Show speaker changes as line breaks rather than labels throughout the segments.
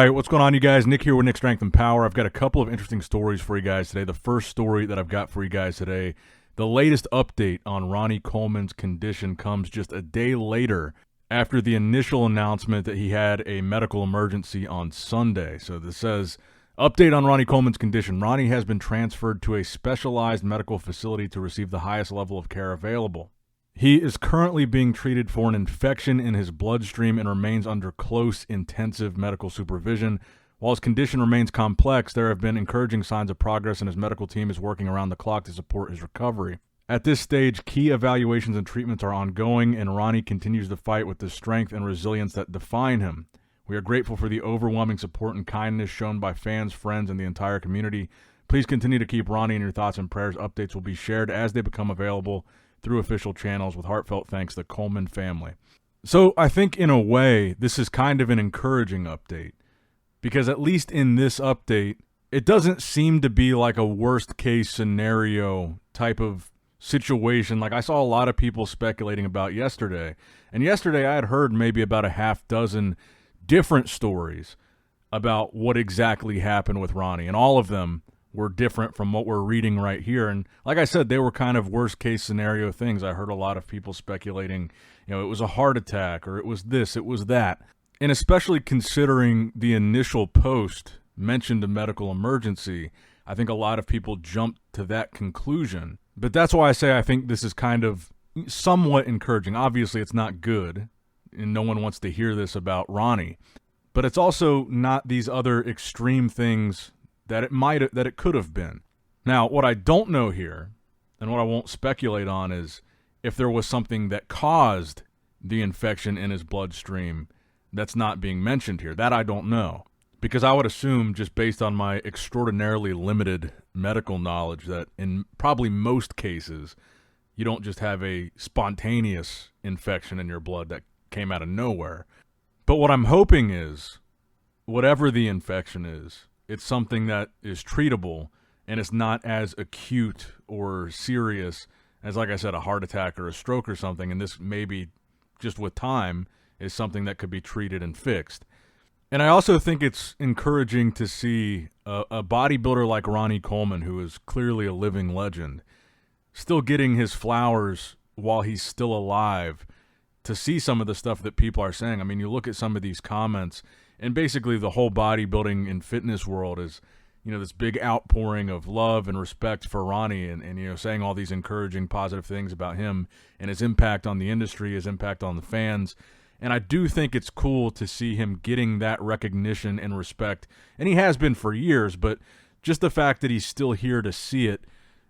right, what's going on, you guys? Nick here with Nick Strength and Power. I've got a couple of interesting stories for you guys today. The first story that I've got for you guys today, the latest update on Ronnie Coleman's condition comes just a day later after the initial announcement that he had a medical emergency on Sunday. So this says, update on Ronnie Coleman's condition. Ronnie has been transferred to a specialized medical facility to receive the highest level of care available. He is currently being treated for an infection in his bloodstream and remains under close, intensive medical supervision. While his condition remains complex, there have been encouraging signs of progress, and his medical team is working around the clock to support his recovery. At this stage, key evaluations and treatments are ongoing, and Ronnie continues to fight with the strength and resilience that define him. We are grateful for the overwhelming support and kindness shown by fans, friends, and the entire community. Please continue to keep Ronnie in your thoughts and prayers. Updates will be shared as they become available through official channels. With heartfelt thanks, the Coleman family. So I think in a way, this is kind of an encouraging update, because at least in this update, it doesn't seem to be like a worst case scenario type of situation like I saw a lot of people speculating about yesterday. And yesterday I had heard maybe about a half dozen different stories about what exactly happened with Ronnie, and all of them were different from what we're reading right here. And like I said, they were kind of worst case scenario things. I heard a lot of people speculating, it was a heart attack, or it was this, it was that. And especially considering the initial post mentioned a medical emergency, I think a lot of people jumped to that conclusion. But that's why I say I think this is kind of somewhat encouraging. Obviously, it's not good, and no one wants to hear this about Ronnie. But it's also not these other extreme things that it could have been. Now, what I don't know here, and what I won't speculate on, is if there was something that caused the infection in his bloodstream that's not being mentioned here. That I don't know. Because I would assume, just based on my extraordinarily limited medical knowledge, that in probably most cases, you don't just have a spontaneous infection in your blood that came out of nowhere. But what I'm hoping is, whatever the infection is, it's something that is treatable, and it's not as acute or serious as, like I said, a heart attack or a stroke or something. And this maybe, just with time, is something that could be treated and fixed. And I also think it's encouraging to see a bodybuilder like Ronnie Coleman, who is clearly a living legend, still getting his flowers while he's still alive, to see some of the stuff that people are saying. I mean, you look at some of these comments, and basically the whole bodybuilding and fitness world is, this big outpouring of love and respect for Ronnie, and saying all these encouraging, positive things about him and his impact on the industry, his impact on the fans. And I do think it's cool to see him getting that recognition and respect. And he has been for years, but just the fact that he's still here to see it,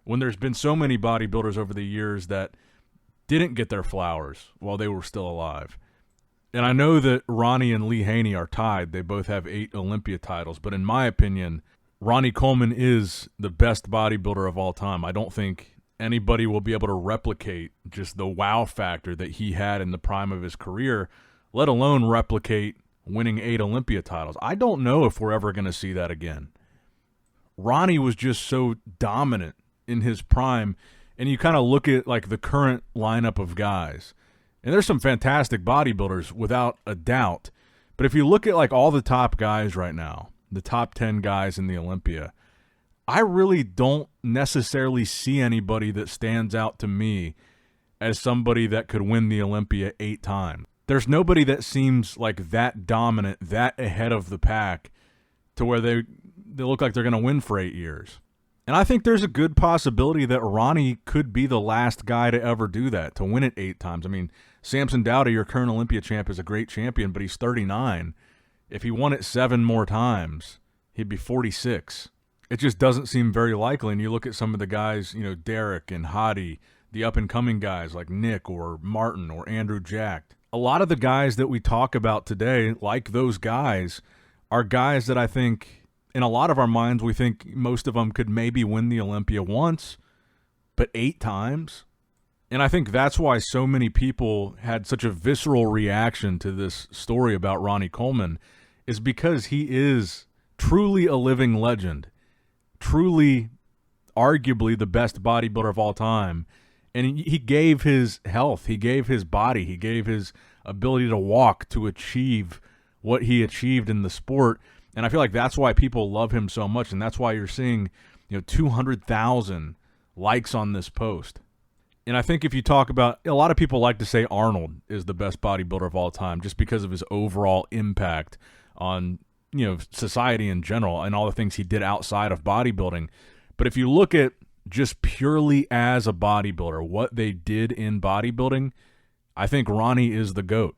when there's been so many bodybuilders over the years that didn't get their flowers while they were still alive. And I know that Ronnie and Lee Haney are tied. They both have 8 Olympia titles. But in my opinion, Ronnie Coleman is the best bodybuilder of all time. I don't think anybody will be able to replicate just the wow factor that he had in the prime of his career, let alone replicate winning 8 Olympia titles. I don't know if we're ever going to see that again. Ronnie was just so dominant in his prime, and you kind of look at like the current lineup of guys, and there's some fantastic bodybuilders without a doubt. But if you look at like all the top guys right now, the top 10 guys in the Olympia, I really don't necessarily see anybody that stands out to me as somebody that could win the Olympia 8 times. There's nobody that seems like that dominant, that ahead of the pack, to where they look like they're going to win for 8 years. And I think there's a good possibility that Ronnie could be the last guy to ever do that, to win it 8 times. I mean, Samson Dowdy, your current Olympia champ, is a great champion, but he's 39. If he won it 7 more times, he'd be 46. It just doesn't seem very likely. And you look at some of the guys, Derek and Hadi, the up-and-coming guys like Nick or Martin or Andrew Jack. A lot of the guys that we talk about today, like those guys, are guys that I think, in a lot of our minds, we think most of them could maybe win the Olympia once, but 8 times? And I think that's why so many people had such a visceral reaction to this story about Ronnie Coleman, is because he is truly a living legend, truly, arguably the best bodybuilder of all time. And he gave his health, he gave his body, he gave his ability to walk to achieve what he achieved in the sport. And I feel like that's why people love him so much, and that's why you're seeing, 200,000 likes on this post. And I think if you talk about, a lot of people like to say Arnold is the best bodybuilder of all time just because of his overall impact on, society in general and all the things he did outside of bodybuilding. But if you look at just purely as a bodybuilder, what they did in bodybuilding, I think Ronnie is the GOAT.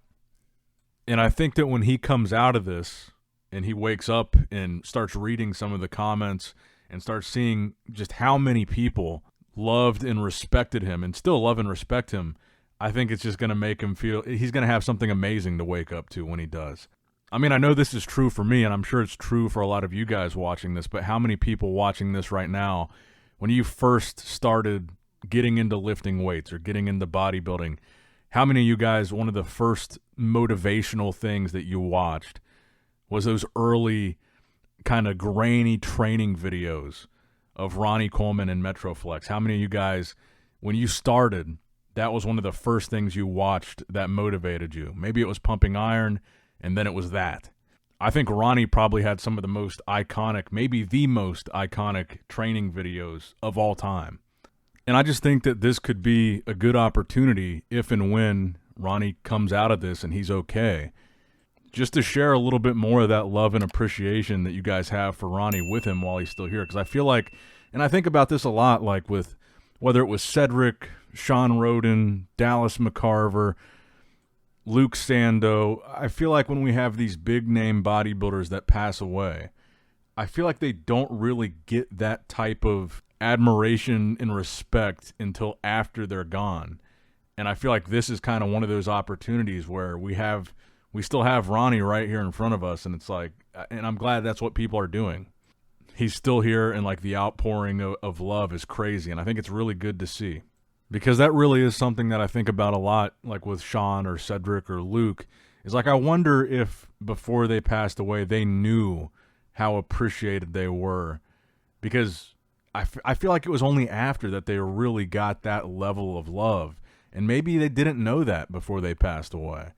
And I think that when he comes out of this and he wakes up and starts reading some of the comments and starts seeing just how many people loved and respected him and still love and respect him, I think it's just going to make him feel he's going to have something amazing to wake up to when he does. I mean, I know this is true for me, and I'm sure it's true for a lot of you guys watching this, but how many people watching this right now, when you first started getting into lifting weights or getting into bodybuilding, how many of you guys, one of the first motivational things that you watched was those early kind of grainy training videos of Ronnie Coleman and Metroflex? How many of you guys, when you started, that was one of the first things you watched that motivated you? Maybe it was pumping iron, and then it was that. I think Ronnie probably had some of the most iconic, maybe the most iconic training videos of all time. And I just think that this could be a good opportunity if and when Ronnie comes out of this and he's okay, just to share a little bit more of that love and appreciation that you guys have for Ronnie with him while he's still here. Because I feel like, and I think about this a lot, like with whether it was Cedric, Sean Roden, Dallas McCarver, Luke Sando, I feel like when we have these big name bodybuilders that pass away, I feel like they don't really get that type of admiration and respect until after they're gone. And I feel like this is kind of one of those opportunities where we still have Ronnie right here in front of us, and it's like, and I'm glad that's what people are doing. He's still here, and like the outpouring of love is crazy, and I think it's really good to see. Because that really is something that I think about a lot, like with Sean or Cedric or Luke, is like I wonder if before they passed away, they knew how appreciated they were. Because I feel like it was only after that they really got that level of love. And maybe they didn't know that before they passed away.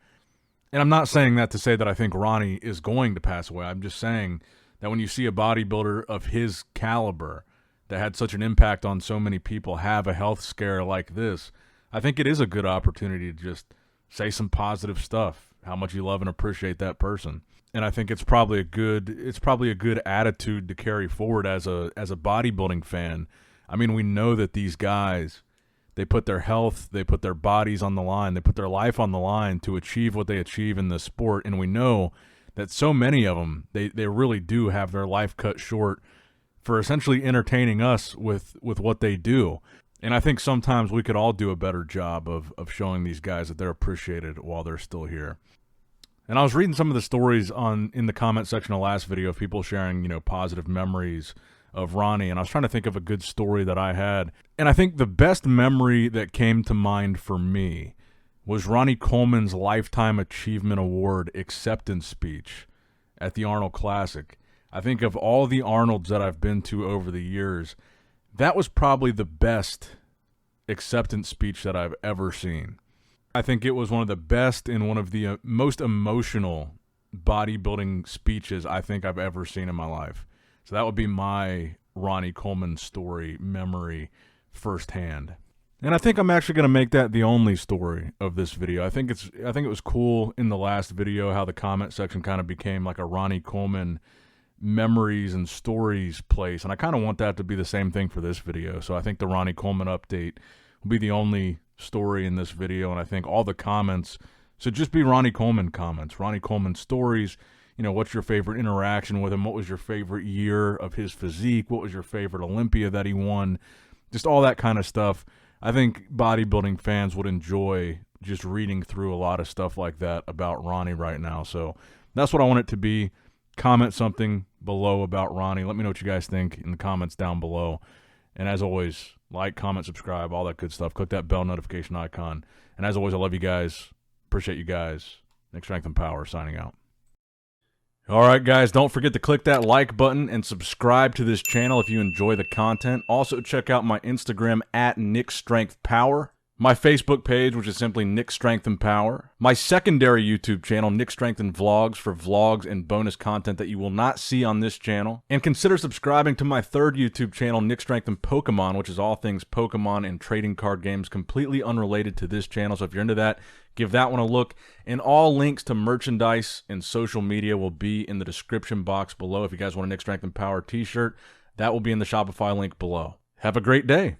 And I'm not saying that to say that I think Ronnie is going to pass away. I'm just saying that when you see a bodybuilder of his caliber that had such an impact on so many people have a health scare like this, I think it is a good opportunity to just say some positive stuff, how much you love and appreciate that person. And I think it's probably a good attitude to carry forward as a bodybuilding fan. I mean, we know that these guys, they put their health, they put their bodies on the line, they put their life on the line to achieve what they achieve in this sport. And we know that so many of them, they really do have their life cut short for essentially entertaining us with what they do. And I think sometimes we could all do a better job of showing these guys that they're appreciated while they're still here. And I was reading some of the stories in the comment section of the last video of people sharing, positive memories of Ronnie, and I was trying to think of a good story that I had. And I think the best memory that came to mind for me was Ronnie Coleman's Lifetime Achievement Award acceptance speech at the Arnold Classic. I think of all the Arnolds that I've been to over the years, that was probably the best acceptance speech that I've ever seen. I think it was one of the best and one of the most emotional bodybuilding speeches I think I've ever seen in my life. So that would be my Ronnie Coleman story memory firsthand. And I think I'm actually going to make that the only story of this video. I think it was cool in the last video how the comment section kind of became like a Ronnie Coleman memories and stories place, and I kind of want that to be the same thing for this video. So I think the Ronnie Coleman update will be the only story in this video, and I think all the comments should just be Ronnie Coleman comments, Ronnie Coleman stories. What's your favorite interaction with him? What was your favorite year of his physique? What was your favorite Olympia that he won? Just all that kind of stuff. I think bodybuilding fans would enjoy just reading through a lot of stuff like that about Ronnie right now. So that's what I want it to be. Comment something below about Ronnie. Let me know what you guys think in the comments down below. And as always, like, comment, subscribe, all that good stuff. Click that bell notification icon. And as always, I love you guys. Appreciate you guys. Nick Strength and Power signing out. All right, guys, don't forget to click that like button and subscribe to this channel if you enjoy the content. Also, check out my Instagram at Nick Strength Power. My Facebook page, which is simply Nick Strength and Power. My secondary YouTube channel, Nick Strength and Vlogs, for vlogs and bonus content that you will not see on this channel. And consider subscribing to my third YouTube channel, Nick Strength and Pokemon, which is all things Pokemon and trading card games, completely unrelated to this channel. So if you're into that, give that one a look. And all links to merchandise and social media will be in the description box below. If you guys want a Nick Strength and Power t-shirt, that will be in the Shopify link below. Have a great day.